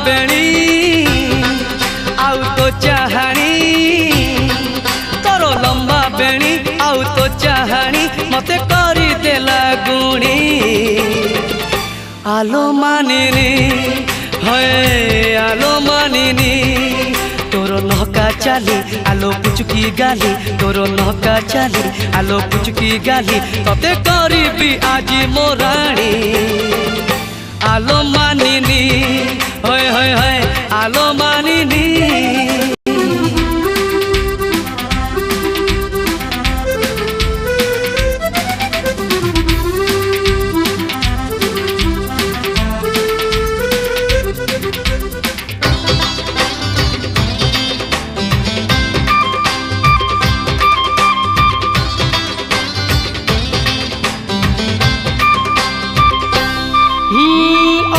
बेणी आउ तो चाहानी तोर लंबा बेणी आउ तो चाहानी मते करी देला गुणी आलो मानिनी है आलो मानिनी तोर नहका चाली आलो पुचुकी गाली तोर नहका चाली आलो पुचुकी गाली तते करीबी आज मोराणी आलो मानिनी होय होय होय आलो मानिनी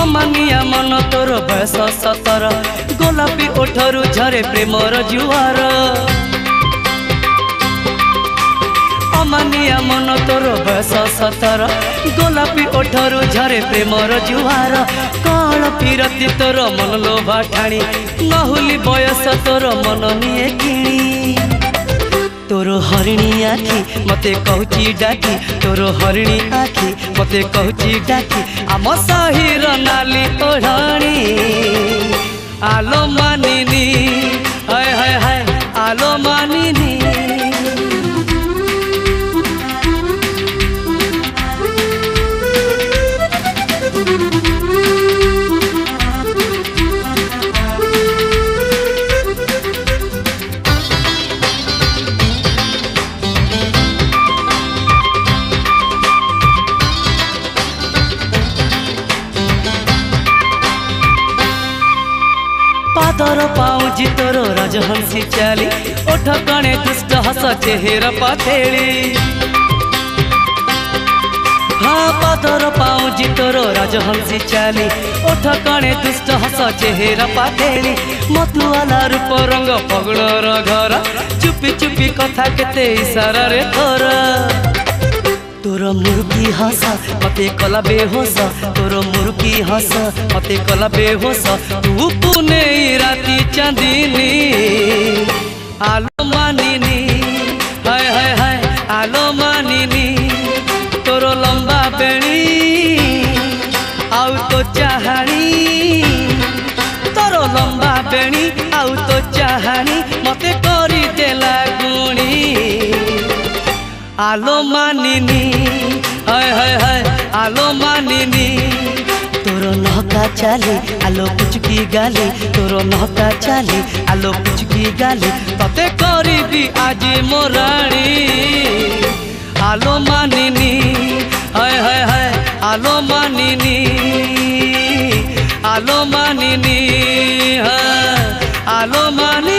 अमानिया मन तोर बयस 17 गोलापी ओठरू झरे प्रेमर जुआर अमानिया मन तोर बयस 17 गोलापी ओठरू झरे प्रेमर जुआर कल पिरती तोर मन लोभा ठाणी नहुली बयस तोर मन निये किणी तोर हरिणी आखि मते कहूची डाकी तोर हरिणी आखि मते कहूची डाकी आम साहिर नाली ओढ़ाणी आलो मानिनी हाय हाय हाय आलो मानिनी पादर पाऊजी तोर राजहंसी चाली ओठ कणे दुष्ट हस चेहरा पाथेली हाँ पादर पाऊजी तोर राजहंसी चाली ओठ कणे दुष्ट हस चेहरा पाथेली मतुआला रूप रंग पगड़र घर चुपी चुपी कथा केते इशारा रे तोर तोर मुरुकी हस मते कला बेहोस तोर मुरुकी हस मते कला बेहोस तू पुने राती चांदनी आलो मानिनी हाय हाय हाय आलो मानिनी तोर लंबा बेणी आउ तो चाहानी तोर लंबा बेणी आउ तो चाहानी मते करी देला गुणी आलो मानिनी हाय हाय हाय आलो मानिनी तोर नहका चाली आलो पुचुकी गाली तोर नहका चाली आलो पुचुकी गाली तते करीबी आज मोराणी आलो मानिनी हाय हाय हाय आलो मानिनी आलो मानिनी हाँ आलो मानिनी।